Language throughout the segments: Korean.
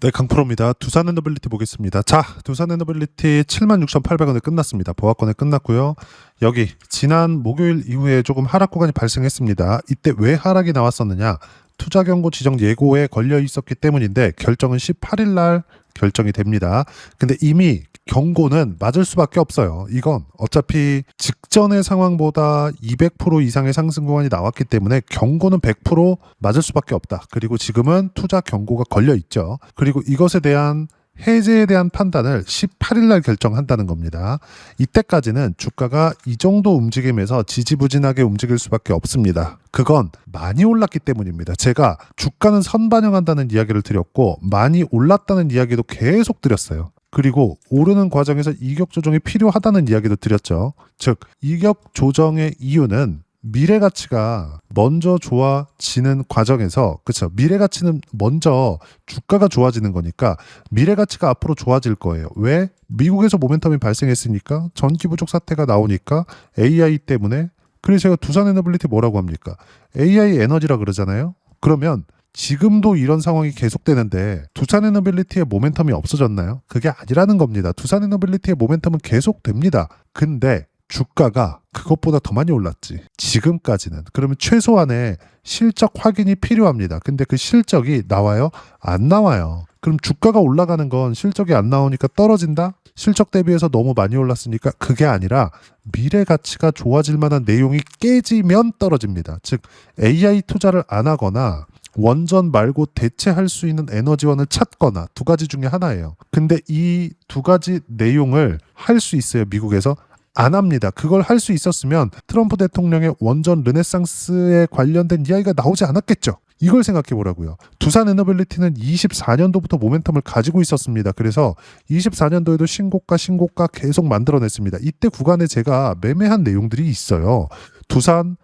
네, 강프로입니다. 두산 에너빌리티 보겠습니다. 자, 두산 에너빌리티 76,800원에 끝났습니다. 보합권에 끝났고요. 여기 지난 목요일 이후에 조금 하락 구간이 발생했습니다. 이때 왜 하락이 나왔었느냐? 투자 경고 지정 예고에 걸려 있었기 때문인데 결정은 18일 날 결정이 됩니다. 근데 이미 경고는 맞을 수밖에 없어요. 이건 어차피 직전의 상황보다 200% 이상의 상승 구간이 나왔기 때문에 경고는 100% 맞을 수밖에 없다. 그리고 지금은 투자 경고가 걸려 있죠. 그리고 이것에 대한 해제에 대한 판단을 18일 날 결정한다는 겁니다. 이때까지는 주가가 이 정도 움직임에서 지지부진하게 움직일 수밖에 없습니다. 그건 많이 올랐기 때문입니다. 제가 주가는 선반영한다는 이야기를 드렸고 많이 올랐다는 이야기도 계속 드렸어요. 그리고 오르는 과정에서 이격 조정이 필요하다는 이야기도 드렸죠. 즉 이격 조정의 이유는 미래 가치가 먼저 좋아지는 과정에서, 그렇죠, 미래 가치는 먼저 주가가 좋아지는 거니까 미래 가치가 앞으로 좋아질 거예요. 왜? 미국에서 모멘텀이 발생했으니까, 전기 부족 사태가 나오니까, AI 때문에. 그래서 제가 두산 에너빌리티 뭐라고 합니까? AI 에너지라 그러잖아요. 그러면 지금도 이런 상황이 계속되는데 두산 에너빌리티의 모멘텀이 없어졌나요? 그게 아니라는 겁니다. 두산 에너빌리티의 모멘텀은 계속됩니다. 근데 주가가 그것보다 더 많이 올랐지, 지금까지는. 그러면 최소한의 실적 확인이 필요합니다. 근데 그 실적이 나와요? 안 나와요. 그럼 주가가 올라가는 건 실적이 안 나오니까 떨어진다? 실적 대비해서 너무 많이 올랐으니까? 그게 아니라 미래 가치가 좋아질 만한 내용이 깨지면 떨어집니다. 즉 AI 투자를 안 하거나 원전 말고 대체할 수 있는 에너지원을 찾거나, 두 가지 중에 하나예요. 근데 이 두 가지 내용을 할 수 있어요, 미국에서? 안 합니다. 그걸 할 수 있었으면 트럼프 대통령의 원전 르네상스에 관련된 이야기가 나오지 않았겠죠. 이걸 생각해 보라고요. 두산 에너빌리티는 24년도부터 모멘텀을 가지고 있었습니다. 그래서 24년도에도 신고가 계속 만들어냈습니다. 이때 구간에 제가 매매한 내용들이 있어요. 두산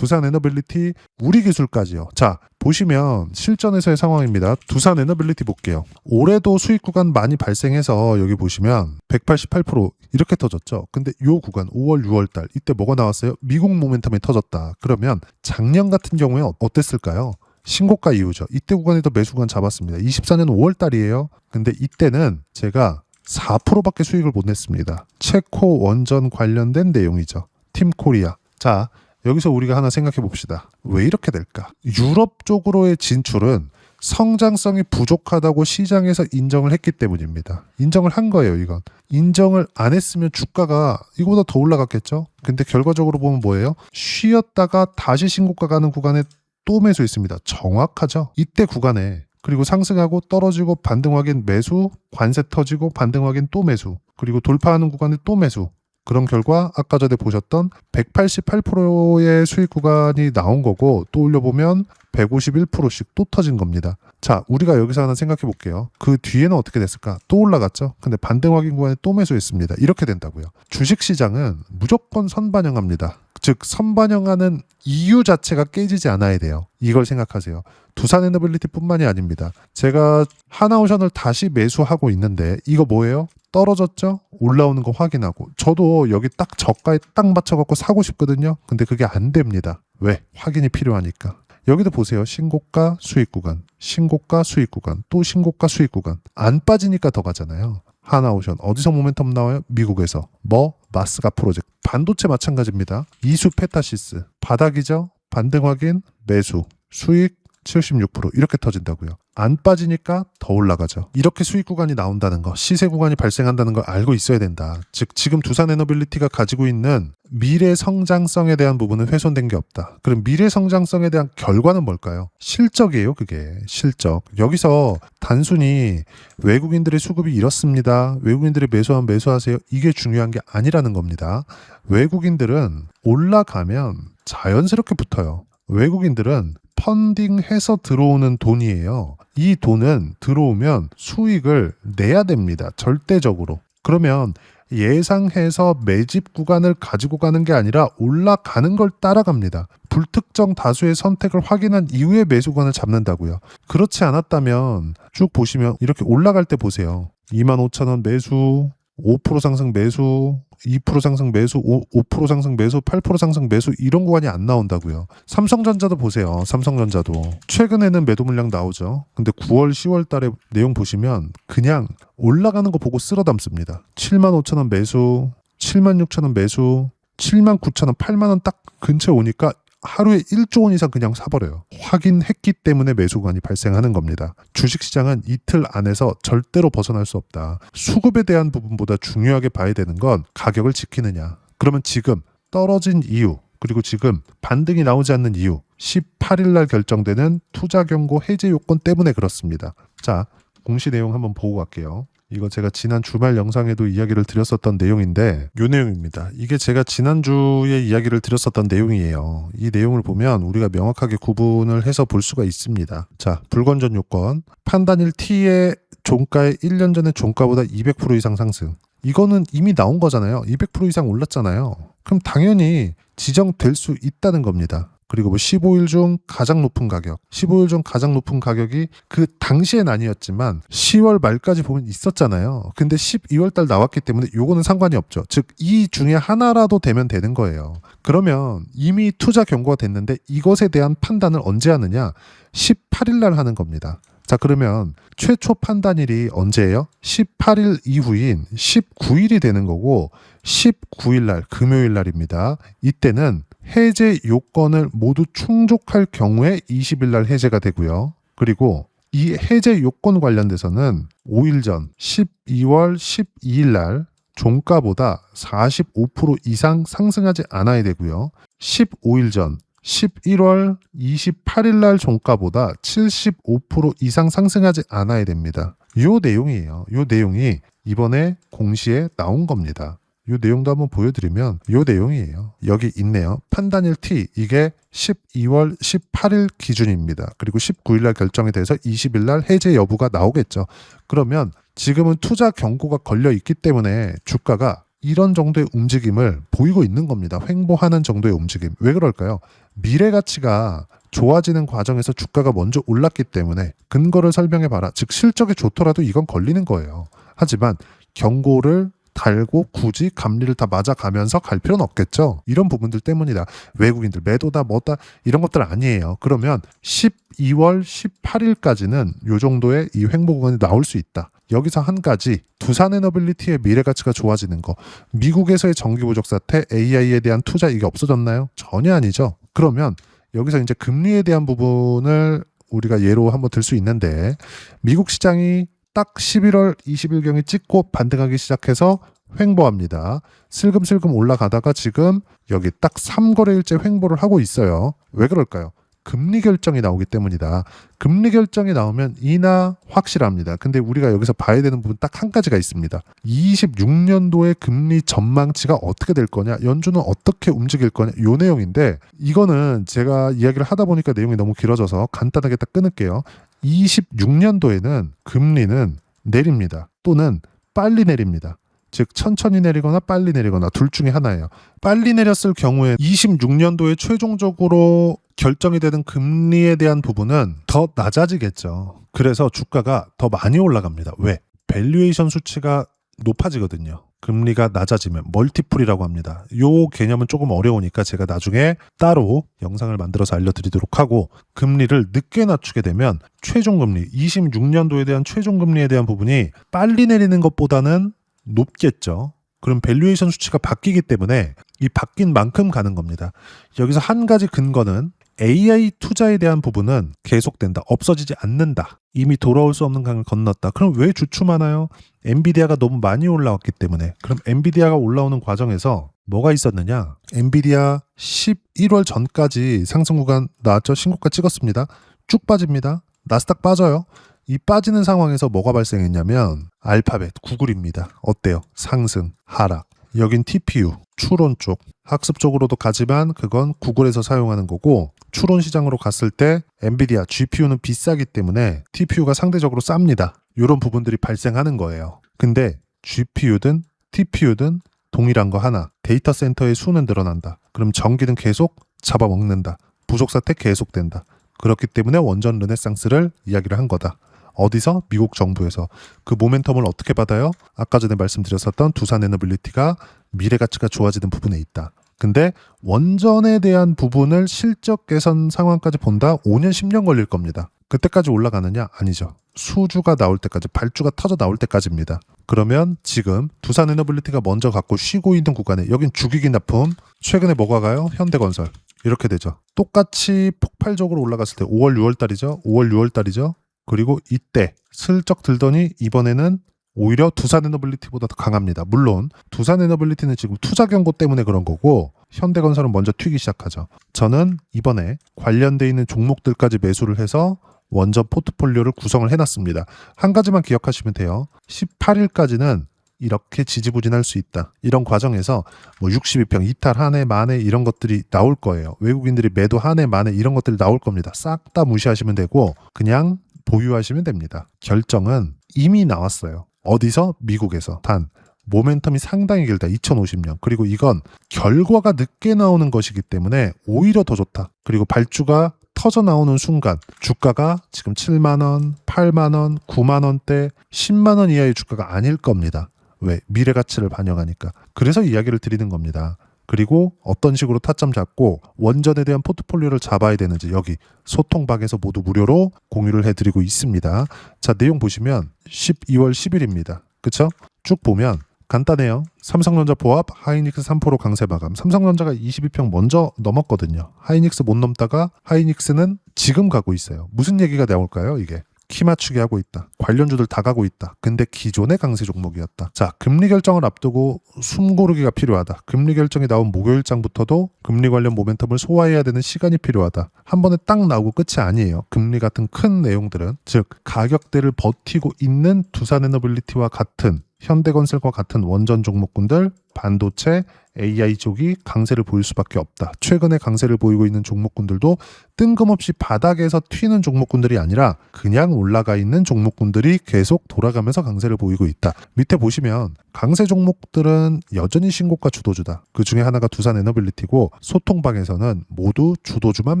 에너빌리티, 우리기술까지요. 자, 보시면 실전에서의 상황입니다. 두산 에너빌리티 볼게요. 올해도 수익 구간 많이 발생해서 여기 보시면 188% 이렇게 터졌죠. 근데 요 구간 5월, 6월 달 이때 뭐가 나왔어요? 미국 모멘텀이 터졌다. 그러면 작년 같은 경우에 어땠을까요? 신고가 이후죠. 이때 구간에도 매수 구간 잡았습니다. 24년 5월 달이에요. 근데 이때는 제가 4%밖에 수익을 못 냈습니다. 체코 원전 관련된 내용이죠. 팀 코리아. 자, 여기서 우리가 하나 생각해 봅시다. 왜 이렇게 될까? 유럽 쪽으로의 진출은 성장성이 부족하다고 시장에서 인정을 했기 때문입니다. 인정을 한 거예요, 이건. 인정을 안 했으면 주가가 이거보다 더 올라갔겠죠? 근데 결과적으로 보면 뭐예요? 쉬었다가 다시 신고가 가는 구간에 또 매수했습니다. 정확하죠? 이때 구간에. 그리고 상승하고 떨어지고 반등 확인 매수, 관세 터지고 반등 확인 또 매수, 그리고 돌파하는 구간에 또 매수. 그런 결과 아까 전에 보셨던 188%의 수익 구간이 나온 거고, 또 올려보면 151%씩 또 터진 겁니다. 자, 우리가 여기서 하나 생각해 볼게요. 그 뒤에는 어떻게 됐을까? 또 올라갔죠? 근데 반등 확인 구간에 또 매수했습니다. 이렇게 된다고요. 주식시장은 무조건 선반영합니다. 즉 선반영하는 이유 자체가 깨지지 않아야 돼요. 이걸 생각하세요. 두산 에너빌리티 뿐만이 아닙니다. 제가 하나오션을 다시 매수하고 있는데 이거 뭐예요? 떨어졌죠? 올라오는 거 확인하고. 저도 여기 딱 저가에 딱 맞춰갖고 사고 싶거든요. 근데 그게 안 됩니다. 왜? 확인이 필요하니까. 여기도 보세요. 신고가 수익 구간, 신고가 수익 구간, 또 신고가 수익 구간. 안 빠지니까 더 가잖아요. 하나오션 어디서 모멘텀 나와요? 미국에서. 뭐? 마스가 프로젝트. 반도체 마찬가지입니다. 이수 페타시스 바닥이죠? 반등 확인, 매수, 수익 76% 이렇게 터진다고요. 안 빠지니까 더 올라가죠. 이렇게 수익 구간이 나온다는 거, 시세 구간이 발생한다는 걸 알고 있어야 된다. 즉 지금 두산 에너빌리티가 가지고 있는 미래 성장성에 대한 부분은 훼손된 게 없다. 그럼 미래 성장성에 대한 결과는 뭘까요? 실적이에요. 그게 실적. 여기서 단순히 외국인들의 수급이 이렇습니다, 외국인들이 매수하면 매수하세요, 이게 중요한 게 아니라는 겁니다. 외국인들은 올라가면 자연스럽게 붙어요. 외국인들은 펀딩해서 들어오는 돈이에요. 이 돈은 들어오면 수익을 내야 됩니다. 절대적으로. 그러면 예상해서 매집 구간을 가지고 가는 게 아니라 올라가는 걸 따라갑니다. 불특정 다수의 선택을 확인한 이후에 매수 구간을 잡는다고요. 그렇지 않았다면 쭉 보시면 이렇게 올라갈 때 보세요. 25,000원 매수, 5% 상승 매수, 2% 상승 매수, 5% 상승 매수, 8% 상승 매수 이런 구간이 안 나온다고요. 삼성전자도 보세요. 삼성전자도 최근에는 매도 물량 나오죠. 근데 9월, 10월 달에 내용 보시면 그냥 올라가는 거 보고 쓸어 담습니다. 75,000원 매수, 76,000원 매수, 79,000원, 8만원 딱 근처에 오니까 하루에 1조 원 이상 그냥 사버려요. 확인했기 때문에 매수관이 발생하는 겁니다. 주식시장은 이틀 안에서 절대로 벗어날 수 없다. 수급에 대한 부분보다 중요하게 봐야 되는 건 가격을 지키느냐. 그러면 지금 떨어진 이유, 그리고 지금 반등이 나오지 않는 이유, 18일 날 결정되는 투자 경고 해제 요건 때문에 그렇습니다. 자, 공시 내용 한번 보고 갈게요. 이거 제가 지난 주말 영상에도 이야기를 드렸었던 내용인데 이 내용입니다. 이게 제가 지난주에 이야기를 드렸었던 내용이에요. 이 내용을 보면 우리가 명확하게 구분을 해서 볼 수가 있습니다. 자, 불건전 요건 판단일 T의 종가의 1년 전의 종가보다 200% 이상 상승. 이거는 이미 나온 거잖아요. 200% 이상 올랐잖아요. 그럼 당연히 지정될 수 있다는 겁니다. 그리고 뭐 15일 중 가장 높은 가격, 15일 중 가장 높은 가격이 그 당시엔 아니었지만 10월 말까지 보면 있었잖아요. 근데 12월 달 나왔기 때문에 요거는 상관이 없죠. 즉 이 중에 하나라도 되면 되는 거예요. 그러면 이미 투자 경고가 됐는데 이것에 대한 판단을 언제 하느냐? 18일 날 하는 겁니다. 자, 그러면 최초 판단일이 언제예요? 18일 이후인 19일이 되는 거고 19일 날 금요일 날입니다. 이때는 해제 요건을 모두 충족할 경우에 20일 날 해제가 되고요. 그리고 이 해제 요건 관련돼서는 5일 전 12월 12일 날 종가보다 45% 이상 상승하지 않아야 되고요. 15일 전 11월 28일 날 종가보다 75% 이상 상승하지 않아야 됩니다. 요 내용이에요. 요 내용이 이번에 공시에 나온 겁니다. 이 내용도 한번 보여드리면 이 내용이에요. 여기 있네요. 판단일 T 이게 12월 18일 기준입니다. 그리고 19일 날 결정이 돼서 20일 날 해제 여부가 나오겠죠. 그러면 지금은 투자 경고가 걸려 있기 때문에 주가가 이런 정도의 움직임을 보이고 있는 겁니다. 횡보하는 정도의 움직임. 왜 그럴까요? 미래 가치가 좋아지는 과정에서 주가가 먼저 올랐기 때문에 근거를 설명해 봐라. 즉 실적이 좋더라도 이건 걸리는 거예요. 하지만 경고를 달고 굳이 감리를 다 맞아가면서 갈 필요는 없겠죠. 이런 부분들 때문이다. 외국인들 매도다 뭐다 이런 것들 아니에요. 그러면 12월 18일까지는 이 정도의 이 횡보 구간이 나올 수 있다. 여기서 한 가지 두산에너빌리티의 미래 가치가 좋아지는 거. 미국에서의 정기 부족 사태, AI에 대한 투자 이게 없어졌나요? 전혀 아니죠. 그러면 여기서 이제 금리에 대한 부분을 우리가 예로 한번 들 수 있는데 미국 시장이 딱 11월 20일경에 찍고 반등하기 시작해서 횡보합니다. 슬금슬금 올라가다가 지금 여기 딱 3거래일째 횡보를 하고 있어요. 왜 그럴까요? 금리 결정이 나오기 때문이다. 금리 결정이 나오면 이나 확실합니다. 근데 우리가 여기서 봐야 되는 부분 딱 한 가지가 있습니다. 26년도의 금리 전망치가 어떻게 될 거냐, 연준은 어떻게 움직일 거냐, 요 내용인데 이거는 제가 이야기를 하다 보니까 내용이 너무 길어져서 간단하게 딱 끊을게요. 26년도에는 금리는 내립니다. 또는 빨리 내립니다. 즉 천천히 내리거나 빨리 내리거나 둘 중에 하나예요. 빨리 내렸을 경우에 26년도에 최종적으로 결정이 되는 금리에 대한 부분은 더 낮아지겠죠. 그래서 주가가 더 많이 올라갑니다. 왜? 밸류에이션 수치가 높아지거든요. 금리가 낮아지면 멀티플이라고 합니다. 요 개념은 조금 어려우니까 제가 나중에 따로 영상을 만들어서 알려드리도록 하고, 금리를 늦게 낮추게 되면 최종금리 26년도에 대한 최종금리에 대한 부분이 빨리 내리는 것보다는 높겠죠. 그럼 밸류에이션 수치가 바뀌기 때문에 이 바뀐 만큼 가는 겁니다. 여기서 한 가지 근거는 AI 투자에 대한 부분은 계속된다. 없어지지 않는다. 이미 돌아올 수 없는 강을 건넜다. 그럼 왜 주춤하나요? 엔비디아가 너무 많이 올라왔기 때문에. 그럼 엔비디아가 올라오는 과정에서 뭐가 있었느냐? 엔비디아 11월 전까지 상승 구간 나왔죠? 신고가 찍었습니다. 쭉 빠집니다. 나스닥 빠져요. 이 빠지는 상황에서 뭐가 발생했냐면 알파벳, 구글입니다. 어때요? 상승, 하락. 여긴 TPU, 추론 쪽. 학습 쪽으로도 가지만 그건 구글에서 사용하는 거고, 추론 시장으로 갔을 때 엔비디아, GPU는 비싸기 때문에 TPU가 상대적으로 쌉니다. 이런 부분들이 발생하는 거예요. 근데 GPU든 TPU든 동일한 거 하나. 데이터 센터의 수는 늘어난다. 그럼 전기는 계속 잡아먹는다. 부족 사태 계속된다. 그렇기 때문에 원전 르네상스를 이야기를 한 거다. 어디서? 미국 정부에서. 그 모멘텀을 어떻게 받아요? 아까 전에 말씀드렸었던 두산에너빌리티가 미래 가치가 좋아지는 부분에 있다. 근데 원전에 대한 부분을 실적 개선 상황까지 본다? 5년, 10년 걸릴 겁니다. 그때까지 올라가느냐? 아니죠. 수주가 나올 때까지, 발주가 터져 나올 때까지입니다. 그러면 지금 두산에너빌리티가 먼저 갖고 쉬고 있는 구간에 여긴 주기기 납품, 최근에 뭐가 가요? 현대건설. 이렇게 되죠. 똑같이 폭발적으로 올라갔을 때 5월, 6월 달이죠. 5월, 6월 달이죠. 그리고 이때 슬쩍 들더니 이번에는 오히려 두산에너빌리티보다 더 강합니다. 물론 두산에너빌리티는 지금 투자 경고 때문에 그런 거고 현대건설은 먼저 튀기 시작하죠. 저는 이번에 관련돼 있는 종목들까지 매수를 해서 원전 포트폴리오를 구성을 해놨습니다. 한 가지만 기억하시면 돼요. 18일까지는 이렇게 지지부진할 수 있다. 이런 과정에서 뭐 62평, 이탈, 한해, 만해 이런 것들이 나올 거예요. 외국인들이 매도 한해, 만해 이런 것들이 나올 겁니다. 싹 다 무시하시면 되고 그냥 보유하시면 됩니다. 결정은 이미 나왔어요. 어디서? 미국에서. 단 모멘텀이 상당히 길다. 2050년. 그리고 이건 결과가 늦게 나오는 것이기 때문에 오히려 더 좋다. 그리고 발주가 터져 나오는 순간 주가가 지금 7만 원, 8만 원, 9만 원대, 10만 원 이하의 주가가 아닐 겁니다. 왜? 미래 가치를 반영하니까. 그래서 이야기를 드리는 겁니다. 그리고 어떤 식으로 타점 잡고 원전에 대한 포트폴리오를 잡아야 되는지 여기 소통방에서 모두 무료로 공유를 해드리고 있습니다. 자, 내용 보시면 12월 10일입니다. 그쵸? 쭉 보면 간단해요. 삼성전자 보합, 하이닉스 3% 강세 마감. 삼성전자가 22평 먼저 넘었거든요. 하이닉스 못 넘다가 하이닉스는 지금 가고 있어요. 무슨 얘기가 나올까요? 이게 키 맞추기 하고 있다. 관련주들 다 가고 있다. 근데 기존의 강세 종목이었다. 자, 금리 결정을 앞두고 숨고르기가 필요하다. 금리 결정이 나온 목요일장부터도 금리 관련 모멘텀을 소화해야 되는 시간이 필요하다. 한 번에 딱 나오고 끝이 아니에요. 금리 같은 큰 내용들은. 즉 가격대를 버티고 있는 두산에너빌리티와 같은 현대건설과 같은 원전 종목군들, 반도체, AI 쪽이 강세를 보일 수밖에 없다. 최근에 강세를 보이고 있는 종목군들도 뜬금없이 바닥에서 튀는 종목군들이 아니라 그냥 올라가 있는 종목군들이 계속 돌아가면서 강세를 보이고 있다. 밑에 보시면 강세 종목들은 여전히 신고가 주도주다. 그 중에 하나가 두산에너빌리티고 소통방에서는 모두 주도주만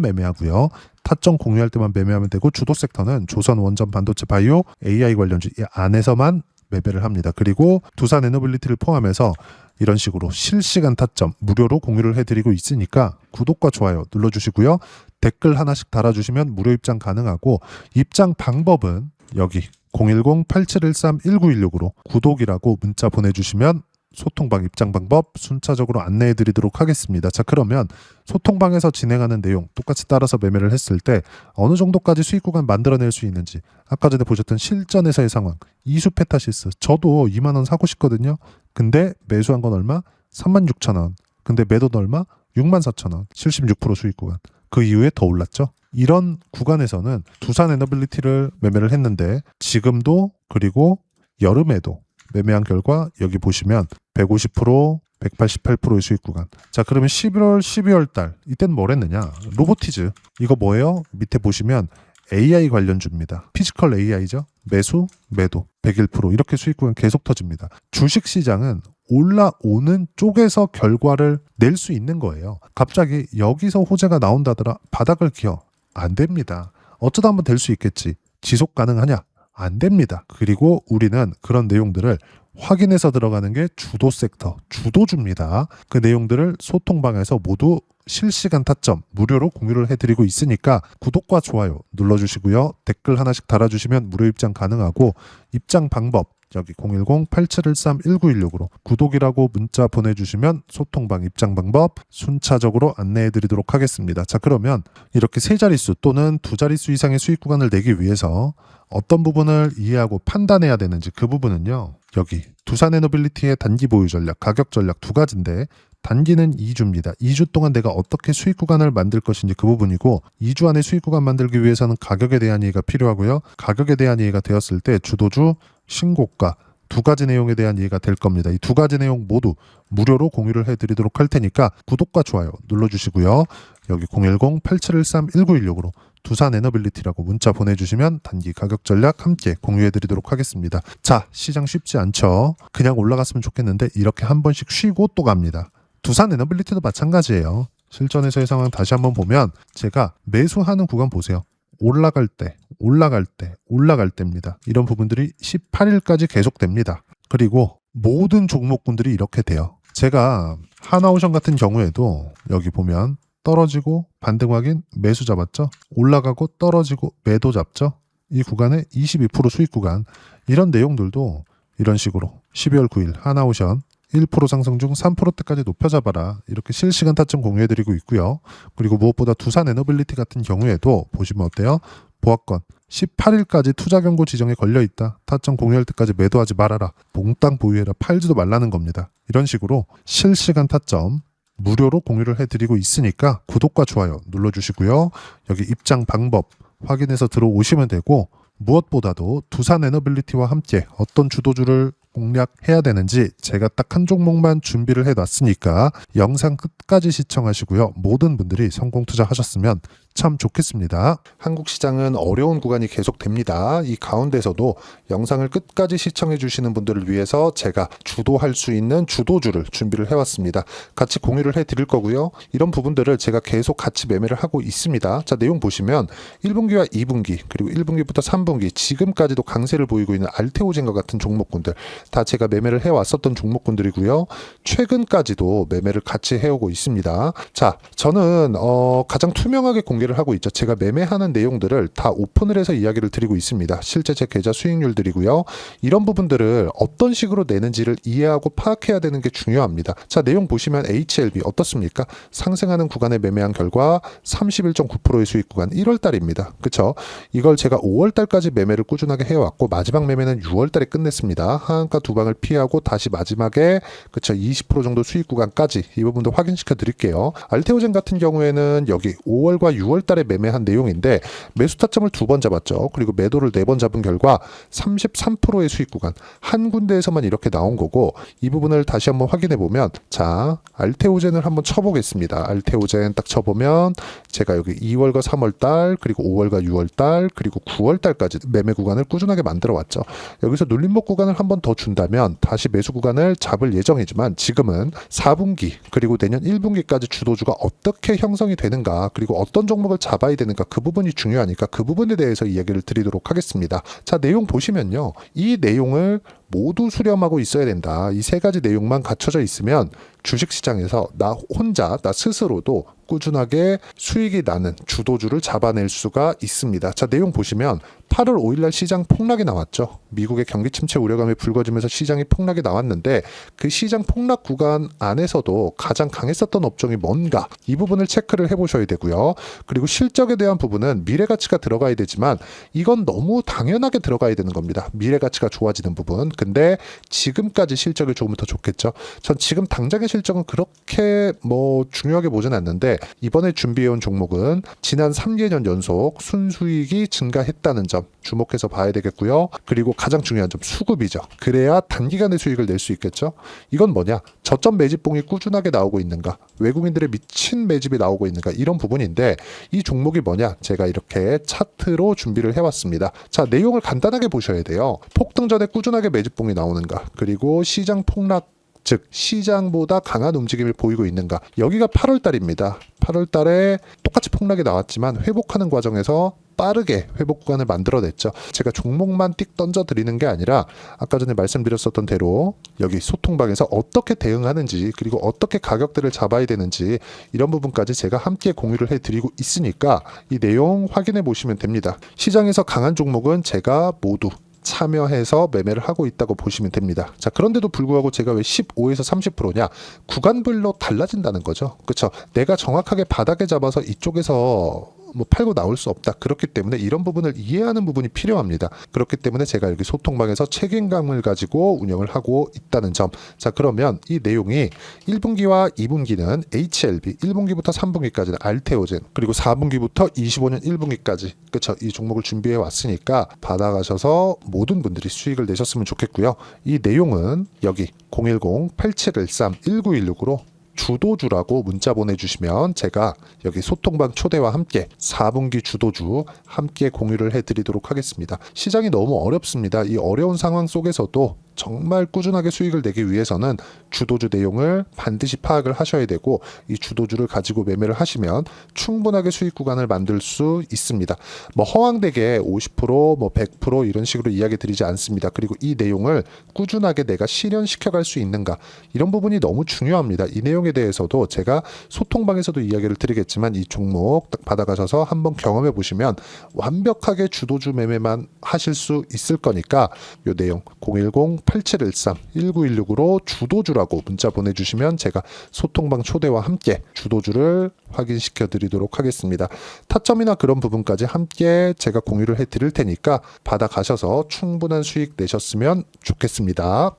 매매하고요. 타점 공유할 때만 매매하면 되고 주도 섹터는 조선, 원전, 반도체, 바이오, AI 관련주 이 안에서만 매매를 합니다. 그리고 두산에너빌리티를 포함해서 이런 식으로 실시간 타점 무료로 공유를 해드리고 있으니까 구독과 좋아요 눌러주시고요. 댓글 하나씩 달아주시면 무료 입장 가능하고 입장 방법은 여기 010-8713-1916으로 구독이라고 문자 보내주시면 소통방 입장 방법 순차적으로 안내해 드리도록 하겠습니다. 자, 그러면 소통방에서 진행하는 내용 똑같이 따라서 매매를 했을 때 어느 정도까지 수익 구간 만들어낼 수 있는지 아까 전에 보셨던 실전에서의 상황 이수페타시스 저도 2만 원 사고 싶거든요. 근데 매수한 건 얼마? 36,000원. 근데 매도는 얼마? 64,000원. 76% 수익 구간. 그 이후에 더 올랐죠. 이런 구간에서는 두산에너빌리티를 매매를 했는데 지금도 그리고 여름에도 매매한 결과 여기 보시면 150%, 188%의 수익 구간. 자, 그러면 11월, 12월 달 이때는 뭘 했느냐? 로보티즈. 이거 뭐예요? 밑에 보시면 AI 관련주입니다. 피지컬 AI죠. 매수, 매도 101% 이렇게 수익 구간 계속 터집니다. 주식시장은 올라오는 쪽에서 결과를 낼 수 있는 거예요. 갑자기 여기서 호재가 나온다더라 바닥을 기어. 안 됩니다. 어쩌다 한번 될 수 있겠지. 지속 가능하냐? 안 됩니다. 그리고 우리는 그런 내용들을 확인해서 들어가는 게 주도 섹터, 주도주입니다. 그 내용들을 소통방에서 모두 실시간 타점 무료로 공유를 해드리고 있으니까 구독과 좋아요 눌러주시고요. 댓글 하나씩 달아주시면 무료 입장 가능하고 입장 방법 여기 010-8713-1916으로 구독이라고 문자 보내주시면 소통방 입장 방법 순차적으로 안내해드리도록 하겠습니다. 자, 그러면 이렇게 세 자릿수 또는 두 자릿수 이상의 수익 구간을 내기 위해서 어떤 부분을 이해하고 판단해야 되는지 그 부분은요. 여기 두산에너빌리티의 단기 보유 전략, 가격 전략 두 가지인데 단기는 2주입니다. 2주 동안 내가 어떻게 수익 구간을 만들 것인지 그 부분이고 2주 안에 수익 구간 만들기 위해서는 가격에 대한 이해가 필요하고요. 가격에 대한 이해가 되었을 때 주도주, 신고가 두 가지 내용에 대한 이해가 될 겁니다. 이 두 가지 내용 모두 무료로 공유를 해드리도록 할 테니까 구독과 좋아요 눌러주시고요. 여기 010-8713-1916으로 두산에너빌리티라고 문자 보내주시면 단기 가격 전략 함께 공유해드리도록 하겠습니다. 자, 시장 쉽지 않죠. 그냥 올라갔으면 좋겠는데 이렇게 한 번씩 쉬고 또 갑니다. 두산에너빌리티도 마찬가지예요. 실전에서의 상황 다시 한번 보면 제가 매수하는 구간 보세요. 올라갈 때입니다. 이런 부분들이 18일까지 계속됩니다. 그리고 모든 종목군들이 이렇게 돼요. 제가 하나오션 같은 경우에도 여기 보면 떨어지고 반등 확인 매수 잡았죠. 올라가고 떨어지고 매도 잡죠. 이 구간에 22% 수익 구간, 이런 내용들도 이런 식으로 12월 9일 하나오션 1% 상승 중 3%대까지 높여 잡아라, 이렇게 실시간 타점 공유해드리고 있고요. 그리고 무엇보다 두산 에너빌리티 같은 경우에도 보시면 어때요? 보합권 18일까지 투자 경고 지정에 걸려 있다. 타점 공유할 때까지 매도하지 말아라. 몽땅 보유해라. 팔지도 말라는 겁니다. 이런 식으로 실시간 타점 무료로 공유를 해드리고 있으니까 구독과 좋아요 눌러주시고요. 여기 입장 방법 확인해서 들어오시면 되고, 무엇보다도 두산 에너빌리티와 함께 어떤 주도주를 공략해야 되는지 제가 딱 한 종목만 준비를 해놨으니까 영상 끝까지 시청하시고요. 모든 분들이 성공 투자하셨으면 참 좋겠습니다. 한국 시장은 어려운 구간이 계속됩니다. 이 가운데서도 영상을 끝까지 시청해 주시는 분들을 위해서 제가 주도할 수 있는 주도주를 준비를 해왔습니다. 같이 공유를 해드릴 거고요. 이런 부분들을 제가 계속 같이 매매를 하고 있습니다. 자, 내용 보시면 1분기와 2분기 그리고 1분기부터 3분기 지금까지도 강세를 보이고 있는 알테오젠과 같은 종목군들 다 제가 매매를 해왔었던 종목군들이고요. 최근까지도 매매를 같이 해오고 있습니다. 자, 저는 가장 투명하게 공개를 하고 있죠. 제가 매매하는 내용들을 다 오픈을 해서 이야기를 드리고 있습니다. 실제 제 계좌 수익률들이고요. 이런 부분들을 어떤 식으로 내는지를 이해하고 파악해야 되는 게 중요합니다. 자, 내용 보시면 HLB 어떻습니까? 상승하는 구간에 매매한 결과 31.9%의 수익 구간 1월달입니다. 그쵸? 이걸 제가 5월달까지 매매를 꾸준하게 해왔고 마지막 매매는 6월달에 끝냈습니다. 하한가 두 방을 피하고 다시 마지막에 그쵸 20% 정도 수익 구간까지 이 부분도 확인시켜 드릴게요. 알테오젠 같은 경우에는 여기 5월과 6월달에 매매한 내용인데 매수 타점을 2번 잡았죠. 그리고 매도를 4번 잡은 결과 33%의 수익 구간 한 군데에서만 이렇게 나온 거고, 이 부분을 다시 한번 확인해 보면, 자, 알테오젠을 한번 쳐보겠습니다. 알테오젠 딱 쳐보면 제가 여기 2월과 3월달 그리고 5월과 6월달 그리고 9월달까지 매매 구간을 꾸준하게 만들어 왔죠. 여기서 눌림목 구간을 한번 더 준다면 다시 매수 구간을 잡을 예정이지만, 지금은 4분기 그리고 내년 1분기까지 주도주가 어떻게 형성이 되는가, 그리고 어떤 종목을 잡아야 되는가, 그 부분이 중요하니까 그 부분에 대해서 이야기를 드리도록 하겠습니다. 자, 내용 보시면요. 이 내용을 모두 수렴하고 있어야 된다. 이 세 가지 내용만 갖춰져 있으면 주식시장에서 나 혼자, 나 스스로도 꾸준하게 수익이 나는 주도주를 잡아낼 수가 있습니다. 자, 내용 보시면 8월 5일날 시장 폭락이 나왔죠. 미국의 경기 침체 우려감이 불거지면서 시장이 폭락이 나왔는데, 그 시장 폭락 구간 안에서도 가장 강했었던 업종이 뭔가, 이 부분을 체크를 해보셔야 되고요. 그리고 실적에 대한 부분은 미래가치가 들어가야 되지만 이건 너무 당연하게 들어가야 되는 겁니다. 미래가치가 좋아지는 부분. 근데 지금까지 실적이 좋으면 더 좋겠죠. 전 지금 당장의 실적은 그렇게 중요하게 보진 않는데, 이번에 준비해온 종목은 지난 3개년 연속 순수익이 증가했다는 점 주목해서 봐야 되겠고요. 그리고 가장 중요한 점, 수급이죠. 그래야 단기간에 수익을 낼 수 있겠죠. 이건 뭐냐? 저점 매집봉이 꾸준하게 나오고 있는가, 외국인들의 미친 매집이 나오고 있는가, 이런 부분인데, 이 종목이 뭐냐? 제가 이렇게 차트로 준비를 해왔습니다. 자, 내용을 간단하게 보셔야 돼요. 폭등 전에 꾸준하게 매집봉이 나오는가, 그리고 시장 폭락, 즉 시장보다 강한 움직임을 보이고 있는가. 여기가 8월 달입니다. 8월 달에 똑같이 폭락이 나왔지만 회복하는 과정에서 빠르게 회복 구간을 만들어냈죠. 제가 종목만 띡 던져드리는 게 아니라 아까 전에 말씀드렸었던 대로 여기 소통방에서 어떻게 대응하는지, 그리고 어떻게 가격대를 잡아야 되는지, 이런 부분까지 제가 함께 공유를 해드리고 있으니까 이 내용 확인해 보시면 됩니다. 시장에서 강한 종목은 제가 모두 참여해서 매매를 하고 있다고 보시면 됩니다. 자, 그런데도 불구하고 제가 왜 15에서 30%냐? 구간별로 달라진다는 거죠. 그렇죠? 내가 정확하게 바닥에 잡아서 이쪽에서 팔고 나올 수 없다. 그렇기 때문에 이런 부분을 이해하는 부분이 필요합니다. 그렇기 때문에 제가 여기 소통방에서 책임감을 가지고 운영을 하고 있다는 점. 자, 그러면 이 내용이 1분기와 2분기는 HLB, 1분기부터 3분기까지는 알테오젠, 그리고 4분기부터 25년 1분기까지, 그렇죠? 이 종목을 준비해 왔으니까 받아가셔서 모든 분들이 수익을 내셨으면 좋겠고요. 이 내용은 여기 010-8713-1916으로 주도주라고 문자 보내주시면 제가 여기 소통방 초대와 함께 4분기 주도주 함께 공유를 해드리도록 하겠습니다. 시장이 너무 어렵습니다. 이 어려운 상황 속에서도 정말 꾸준하게 수익을 내기 위해서는 주도주 내용을 반드시 파악을 하셔야 되고, 이 주도주를 가지고 매매를 하시면 충분하게 수익 구간을 만들 수 있습니다. 뭐 허황되게 50%, 뭐 100% 이런 식으로 이야기 드리지 않습니다. 그리고 이 내용을 꾸준하게 내가 실현시켜 갈 수 있는가, 이런 부분이 너무 중요합니다. 이 내용에 대해서도 제가 소통방에서도 이야기를 드리겠지만, 이 종목 딱 받아가셔서 한번 경험해 보시면 완벽하게 주도주 매매만 하실 수 있을 거니까, 이 내용 010-8713-1916으로 주도주라고 문자 보내주시면 제가 소통방 초대와 함께 주도주를 확인시켜 드리도록 하겠습니다. 타점이나 그런 부분까지 함께 제가 공유를 해 드릴 테니까 받아가셔서 충분한 수익 내셨으면 좋겠습니다.